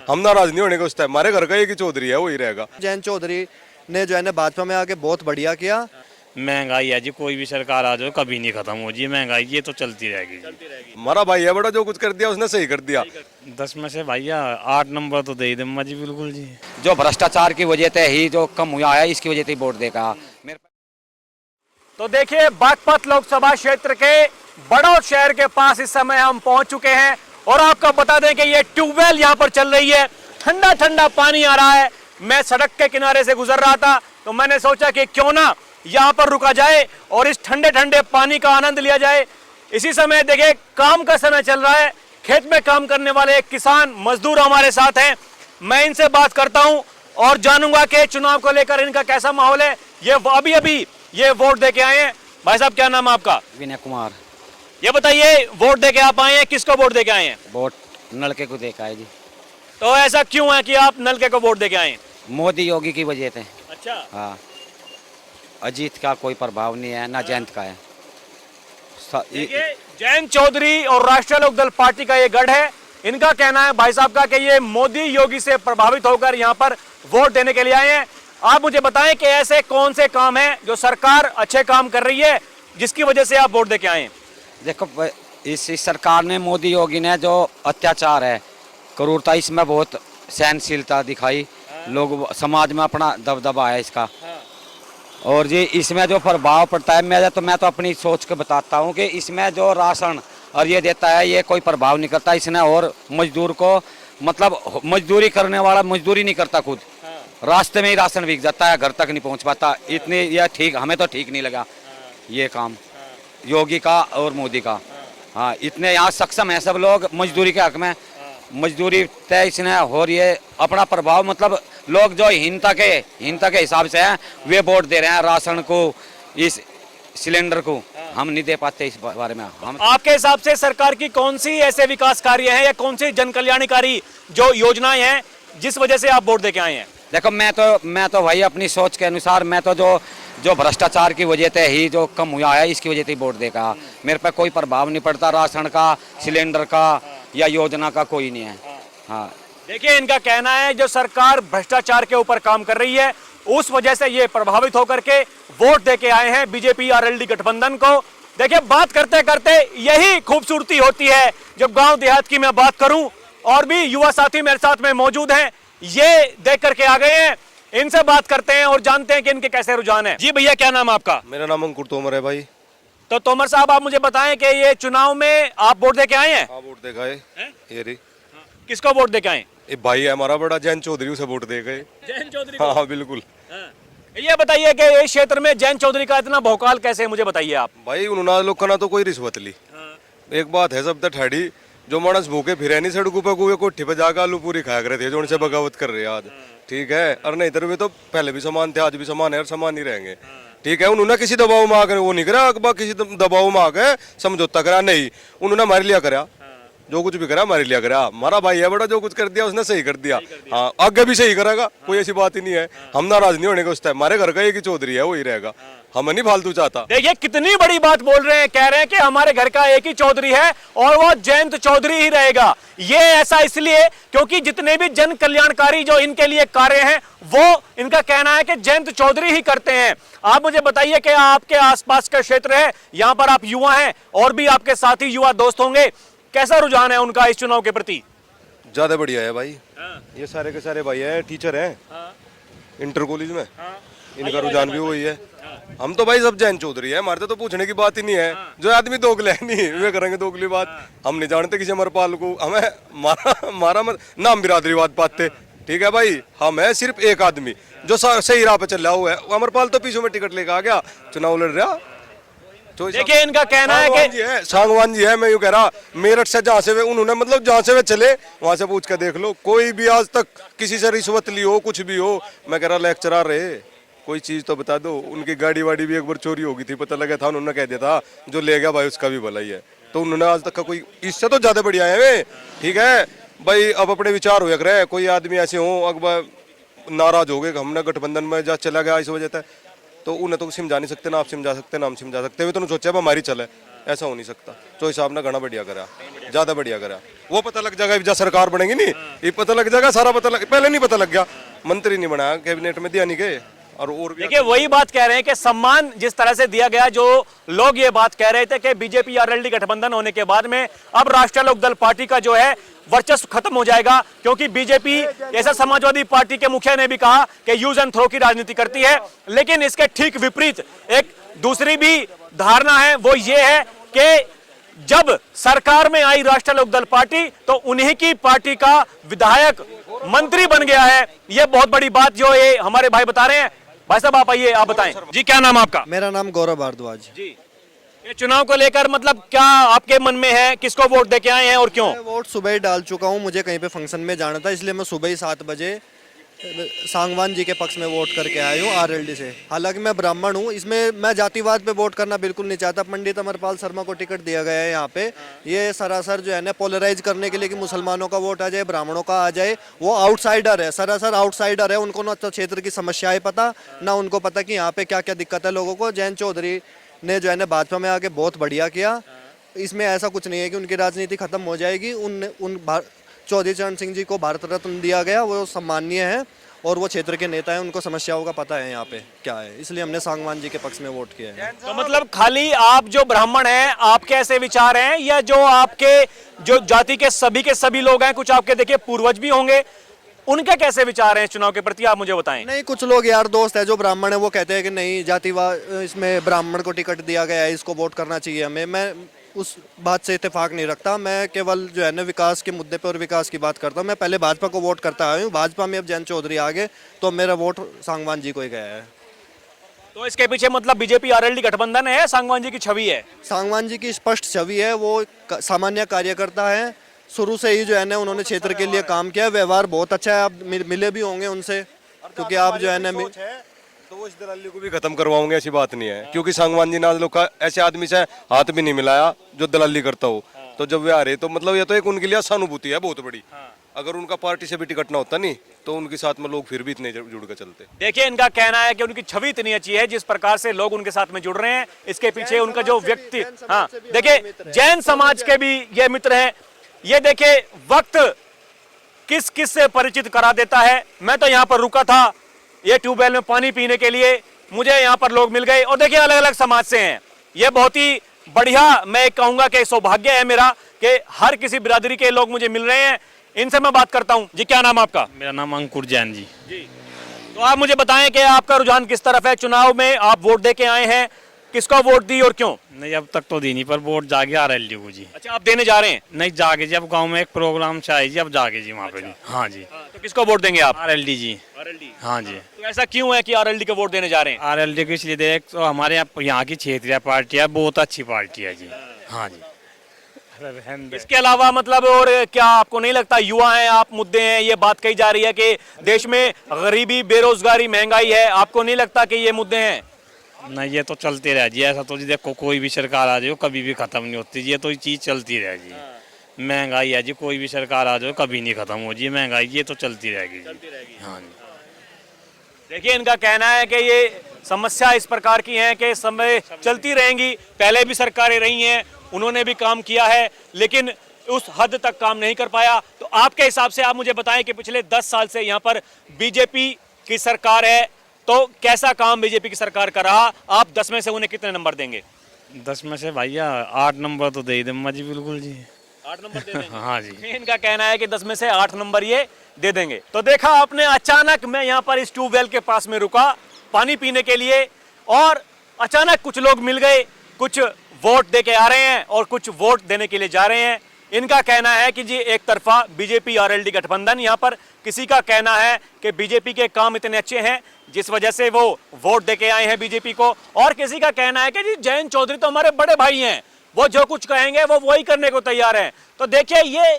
हम नाराज नहीं होने का उस टाइम, हमारे घर का एक ही चौधरी है, वही रहेगा। जयंत चौधरी ने जो है ना भाजपा में आके बहुत बढ़िया किया। महंगाई है जी, कोई भी सरकार आ जाए कभी नहीं खत्म हो जी महंगाई, ये तो चलती रहेगी जी। हमारा भाई है बड़ा, जो कुछ कर दिया उसने सही कर दिया। 10 में से भैया 8 नंबर तो दे ही दूंगा जी, बिल्कुल जी। जो भ्रष्टाचार की वजह से ही जो कम हुआ है, इसकी वजह से वोट देगा। तो देखिए, बागपत लोकसभा क्षेत्र के बड़ौद शहर के पास इस समय हम पहुंच चुके हैं और आपको बता दें कि ये ट्यूबवेल यहां पर चल रही है, ठंडा ठंडा पानी आ रहा है। मैं सड़क के किनारे से गुजर रहा था तो मैंने सोचा कि क्यों ना यहां पर रुका जाए और इस ठंडे ठंडे पानी का आनंद लिया जाए। इसी समय देखिए, काम का समय चल रहा है, खेत में काम करने वाले एक किसान मजदूर हमारे साथ हैं। मैं इनसे बात करता हूं और जानूंगा कि चुनाव को लेकर इनका कैसा माहौल है। ये अभी अभी ये वोट दे के आए हैं। भाई साहब, क्या नाम है आपका? विनय कुमार। ये बताइए, वोट दे के आप आए हैं, किसको वोट दे के आए हैं? वोट नलके को देखा है जी। तो ऐसा क्यों है कि आप नलके को वोट दे के आए हैं? मोदी योगी की वजह से। अच्छा। हाँ, अजीत का कोई प्रभाव नहीं है, ना जयंत का है। देखिए, जयंत चौधरी और राष्ट्रीय लोकदल पार्टी का ये गढ़ है। इनका कहना है भाई साहब का कि ये मोदी योगी से प्रभावित होकर यहाँ पर वोट देने के लिए आए हैं। आप मुझे बताएं कि ऐसे कौन से काम हैं जो सरकार अच्छे काम कर रही है जिसकी वजह से आप वोट दे के आए हैं? देखो, इस सरकार ने, मोदी योगी ने जो अत्याचार है, क्रूरता, इसमें बहुत सहनशीलता दिखाई। लोग समाज में अपना दबदबा है इसका। और जी इसमें जो प्रभाव पड़ता है, मैं तो अपनी सोच के बताता हूँ कि इसमें जो राशन और ये देता है, ये कोई प्रभाव नहीं करता इसने। और मजदूर को, मतलब मजदूरी करने वाला मजदूरी नहीं करता, खुद रास्ते में ही राशन बिक जाता है, घर तक नहीं पहुँच पाता। इतनी यह ठीक, हमें तो ठीक नहीं लगा ये काम योगी का और मोदी का। हाँ, इतने यहाँ सक्षम है सब लोग मजदूरी के हक में। मजदूरी तय इसने हो रही है, अपना प्रभाव, मतलब लोग जो हीनता के हिसाब से हैं, वे वोट दे रहे हैं राशन को, इस सिलेंडर को। हम नहीं दे पाते इस बारे में। हम आपके हिसाब से सरकार की कौन सी ऐसे विकास कार्य हैं या कौन सी जन कल्याणकारी जो योजनाएं हैं जिस वजह से आप वोट दे के आए हैं? देखो, मैं तो भाई अपनी सोच के अनुसार, मैं तो जो भ्रष्टाचार की वजह से ही जो कम हुआ है, इसकी वजह से वोट देगा। मेरे पे कोई प्रभाव नहीं पड़ता राशन का, सिलेंडर का या योजना का, कोई नहीं है। हाँ, देखिए, इनका कहना है जो सरकार भ्रष्टाचार के ऊपर काम कर रही है, उस वजह से ये प्रभावित होकर के वोट दे के आए हैं बीजेपी आरएलडी गठबंधन को। देखिए, बात करते करते यही खूबसूरती होती है जब गांव देहात की मैं बात करूं। और भी युवा साथी मेरे साथ में मौजूद हैं, ये देख करके आ गए हैं। इनसे बात करते हैं और जानते हैं कि इनके कैसे रुझान है। जी भैया, क्या नाम है आपका? मेरा नाम अंकुर तोमर है भाई। तो तोमर साहब, आप मुझे बताएं कि ये चुनाव में आप वोट दे के आए हैं? हाँ, वोट दे गए। ये रही। किसको वोट दे के आए? ये भाई है हमारा बड़ा, जयंत चौधरी, उसे वोट दे गए। जयंत चौधरी। हाँ हाँ, बिल्कुल। ये बताइए कि इस क्षेत्र में जयंत चौधरी का इतना भौकाल कैसे है, मुझे बताइए आप। भाई उन्होंने लोग का ना तो कोई रिश्वत ली। एक बात है सब ठहरी, जो मानस भूखे फिरे नहीं सड़कों पे, कुएं कोठी पे जाकर आलू पूरी खाया करे थे, जो उनसे बगावत कर रहे हैं आज। ठीक है, और नहीं इधर भी तो पहले भी समान थे, आज भी समान है और समान ही रहेंगे। ठीक है, उन्होंने किसी दबाव में आकर वो नहीं करा, अकबर किसी दबाव में आकर समझौता करा नहीं, उन्होंने हमारे लिया करा, जो कुछ भी करा हमारे लिया करा। हमारा भाई है बड़ा, जो कुछ कर दिया उसने सही कर दिया। हाँ, आगे भी सही करेगा, कोई ऐसी बात ही नहीं है। हम नाराज नहीं होने का उस टाइम, हमारे घर का एक ही चौधरी है, वही रहेगा, हम नहीं फालतू चाहता। देखिए, कितनी बड़ी बात बोल रहे हैं, कह रहे हैं कि हमारे घर का एक ही चौधरी है और वो जयंत चौधरी ही रहेगा। ये ऐसा इसलिए क्योंकि जितने भी जन कल्याणकारी जो इनके लिए कार्य हैं, वो इनका कहना है कि जयंत चौधरी ही करते हैं। आप मुझे बताइए कि आपके आसपास का क्षेत्र है, यहाँ पर आप युवा हैं और भी आपके साथी युवा दोस्त होंगे, कैसा रुझान है उनका इस चुनाव के प्रति? ज्यादा बढ़िया है भाई। ये सारे के सारे भाई है, टीचर हैं इंटर कॉलेज में, इनका रुझान भी वही है। हम तो भाई सब जयंत चौधरी है, हमारे तो पूछने की बात ही नहीं है। जो आदमी दोगले है नहीं, वे करेंगे दोगली बात। हम नहीं जानते किसी अमरपाल को, हमें मारा नाम बिरादरीवाद पाते। ठीक है भाई, हम है सिर्फ एक आदमी जो सही राह पे चल रहा हुआ है। अमरपाल तो पीछे में टिकट लेकर आ गया, चुनाव लड़ रहा। देखिए, इनका कहना है कि सांगवान जी है, मैं यूँ कह रहा, मेरठ से जहाँ से वे उन्होंने, मतलब जहाँ से वे चले वहाँ से पूछ कर देख लो, कोई भी आज तक किसी से रिश्वत ली हो, कुछ भी हो। मैं कह रहा लेक्चरर रहे, कोई चीज तो बता दो। उनकी गाड़ी वाड़ी भी एक बार चोरी हो गई थी, पता लगा था, उन्होंने कह दिया था जो ले गया भाई उसका भी भला ही है। तो उन्होंने आज तक का कोई, इससे तो ज्यादा बढ़िया है वे। ठीक है भाई, अब अपने विचार हो रहे, कोई आदमी ऐसे हो अकबर नाराज हो गए, हमने गठबंधन में जा चला गया इस वजह से, तो उन्हें तो समझा नहीं सकते, ना आप समझा सकते ना हम समझा सकते। वे तो सोचा हमारी चले, ऐसा हो नहीं सकता। चौधरी साहब ने घना बढ़िया करा, ज्यादा बढ़िया करा। वो पता लग जाएगा जब सरकार बनेगी नहीं, ये पता लग जाएगा सारा, पता लग, पहले नहीं पता लग गया, मंत्री नहीं बनाया, कैबिनेट में दिया नहीं गए। और भी देखिए वही बात कह रहे हैं कि सम्मान जिस तरह से दिया गया, जो लोग ये बात कह रहे थे कि बीजेपी आरएलडी गठबंधन होने के बाद में अब राष्ट्रीय लोकदल पार्टी का जो है वर्चस्व खत्म हो जाएगा, क्योंकि बीजेपी ऐसा समाजवादी पार्टी के मुखिया ने भी कहा कि यूज एंड थ्रो की राजनीति करती है। लेकिन इसके ठीक विपरीत एक दूसरी भी धारणा है, वो ये है कि जब सरकार में आई राष्ट्रीय लोकदल पार्टी तो उन्हीं की पार्टी का विधायक मंत्री बन गया है। ये बहुत बड़ी बात जो ये हमारे भाई बता रहे हैं। भाई साहब आप आइए, आप बताएं जी, क्या नाम आपका? मेरा नाम गौरव भारद्वाज जी, ये चुनाव को लेकर मतलब क्या आपके मन में है, किसको वोट देके आए हैं और क्यों? मैं वोट सुबह ही डाल चुका हूं, मुझे कहीं पे फंक्शन में जाना था, इसलिए मैं सुबह ही 7 बजे सांगवान जी के पक्ष में वोट करके आया हूँ आरएलडी से। हालांकि मैं ब्राह्मण हूँ, इसमें मैं जातिवाद पे वोट करना बिल्कुल नहीं चाहता। पंडित अमरपाल शर्मा को टिकट दिया गया है यहाँ पे, ये सरासर जो है ना पोलराइज करने के लिए कि मुसलमानों का वोट आ जाए, ब्राह्मणों का आ जाए। वो आउटसाइडर है, सरासर आउटसाइडर है, उनको ना तो क्षेत्र की समस्याएं पता, ना उनको पता कि यहाँ पे क्या क्या दिक्कत है लोगों को। जयंत चौधरी ने जो है ना भाजपा में आके बहुत बढ़िया किया। इसमें ऐसा कुछ नहीं है कि उनकी राजनीति खत्म हो जाएगी। चौधरी चरण सिंह जी को भारत रत्न दिया गया, वो सम्माननीय है और वो क्षेत्र के नेता हैं, उनको समस्याओं का पता है यहाँ पे क्या है, इसलिए हमने सांगवान जी के पक्ष में वोट किया है। तो मतलब खाली आप जो ब्राह्मण हैं, आपके ऐसे विचार हैं, या जो आपके जो जाति के सभी लोग हैं, कुछ आपके देखिए पूर्वज भी होंगे, उनके कैसे विचार हैं चुनाव के प्रति, आप मुझे बताएं। नहीं, कुछ लोग यार दोस्त है जो ब्राह्मण है, वो कहते हैं कि नहीं जातिवाद, इसमें ब्राह्मण को टिकट दिया गया है, इसको वोट करना चाहिए हमें। मैं उस बात से इत्तेफाक नहीं रखता। मैं केवल जो है ना विकास के मुद्दे पर और विकास की बात करता हूँ। मैं पहले भाजपा को वोट करता आया हूँ, भाजपा में अब जयंत चौधरी आ गए तो मेरा वोट सांगवान जी को ही गया है। तो इसके पीछे मतलब बीजेपी आरएलडी गठबंधन है, सांगवान जी की छवि है? सांगवान जी की स्पष्ट छवि है, वो सामान्य कार्यकर्ता है, शुरू से ही जो है ना उन्होंने क्षेत्र के लिए काम किया। व्यवहार बहुत अच्छा है, आप मिले भी होंगे उनसे, क्योंकि आप जो है ना तो वो इस दलाली को भी खत्म करवाओगे, ऐसी बात नहीं है। क्योंकि सांगवान जी ने आज लोग का ऐसे आदमी से हाथ भी नहीं मिलाया जो दलाली करता हो। तो जब वे आ रहे तो मतलब ये तो एक उनके लिए सहानुभूति है बहुत बड़ी। अगर उनका पार्टी से भी टिकट ना होता नहीं तो उनके साथ में लोग फिर भी इतने जुड़ कर चलते। देखिए इनका कहना है कि उनकी छवि इतनी अच्छी है, जिस प्रकार से लोग उनके साथ में जुड़ रहे हैं, इसके पीछे उनका जो व्यक्ति, हाँ देखिए जैन समाज के भी ये मित्र हैं। ये देखिए वक्त किस किस से परिचित करा देता है। मैं तो यहाँ पर रुका था ये ट्यूबवेल में पानी पीने के लिए, मुझे यहाँ पर लोग मिल गए और देखिए अलग अलग समाज से हैं। ये बहुत ही बढ़िया, मैं कहूँगा कि सौभाग्य है मेरा कि हर किसी बिरादरी के लोग मुझे मिल रहे हैं। इनसे मैं बात करता हूँ। जी क्या नाम आपका? मेरा नाम अंकुर जैन जी। जी, तो आप मुझे बताएं कि आपका रुझान किस तरफ है? चुनाव में आप वोट दे के आए हैं, किसको वोट दी और क्यों? नहीं अब तक तो दी नहीं, पर वोट जाके आरएलडी को जी। अच्छा आप देने जा रहे हैं? नहीं जाके जी, अब गांव में एक प्रोग्राम से आई जी, अब जाके जी वहाँ पे जी। हाँ जी। तो किसको वोट देंगे आप? आरएलडी जी। आरएलडी। हाँ जी। तो ऐसा क्यों है कि आरएलडी को वोट देने जा रहे हैं? आरएलडी को इसलिए दे, तो हमारे यहाँ की क्षेत्रीय पार्टी है, बहुत अच्छी पार्टी है जी। हाँ जी। इसके अलावा मतलब और क्या आपको नहीं लगता, युवा हैं आप, मुद्दे हैं, ये बात कही जा रही है कि देश में गरीबी, बेरोजगारी, महंगाई है, आपको नहीं लगता कि ये मुद्दे हैं? नहीं ये तो चलते रह जी, ऐसा तो जी देखो कोई भी सरकार आ जाए कभी भी खत्म नहीं होती जी, ये तो ये चीज चलती रह जी। महंगाई है जी, कोई भी सरकार आ जाए कभी नहीं खत्म हो जी महंगाई, ये तो चलती रहेगी जी। हाँ जी। देखिए इनका कहना है कि ये समस्या इस प्रकार की है कि समय चलती रहेंगी। पहले भी सरकारें रही हैं, उन्होंने भी काम किया है, लेकिन उस हद तक काम नहीं कर पाया। तो आपके हिसाब से आप मुझे बताएं कि पिछले 10 साल से यहाँ पर बीजेपी की सरकार है, तो कैसा काम बीजेपी की सरकार कर रहा? आप 10 में से उन्हें कितने नंबर देंगे? 10 में से भैया 8 नंबर तो दे दूंगा जी, बिल्कुल जी। 8 नंबर दे देंगे? हाँ जी। इनका कहना है कि 10 में से 8 नंबर ये दे देंगे। तो देखा आपने, अचानक मैं यहाँ पर इस ट्यूबवेल के पास में रुका पानी पीने के लिए और अचानक कुछ लोग मिल गए, कुछ वोट दे के आ रहे हैं और कुछ वोट देने के लिए जा रहे हैं। इनका कहना है कि जी एक तरफा बीजेपी आरएलडी गठबंधन, यहाँ पर किसी का कहना है कि बीजेपी के काम इतने अच्छे हैं जिस वजह से वो वोट दे के आए हैं बीजेपी को, और किसी का कहना है कि जी जयंत चौधरी तो हमारे बड़े भाई हैं, वो जो कुछ कहेंगे वो वही करने को तैयार हैं। तो देखिए ये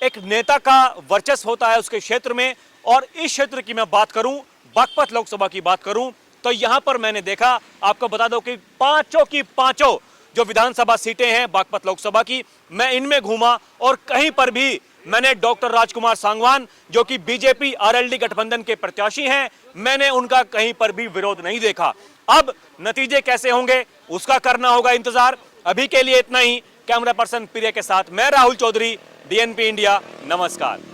एक नेता का वर्चस्व होता है उसके क्षेत्र में। और इस क्षेत्र की मैं बात करूं, बागपत लोकसभा की बात करूं, तो यहां पर मैंने देखा, आपको बता दो कि पांचों की पांचों जो विधानसभा सीटें हैं बागपत लोकसभा की, मैं इनमें घूमा और कहीं पर भी मैंने डॉक्टर राजकुमार सांगवान जो कि बीजेपी आरएलडी गठबंधन के प्रत्याशी हैं, मैंने उनका कहीं पर भी विरोध नहीं देखा। अब नतीजे कैसे होंगे उसका करना होगा इंतजार। अभी के लिए इतना ही। कैमरा पर्सन प्रिय के साथ मैं राहुल चौधरी, DNP इंडिया। नमस्कार।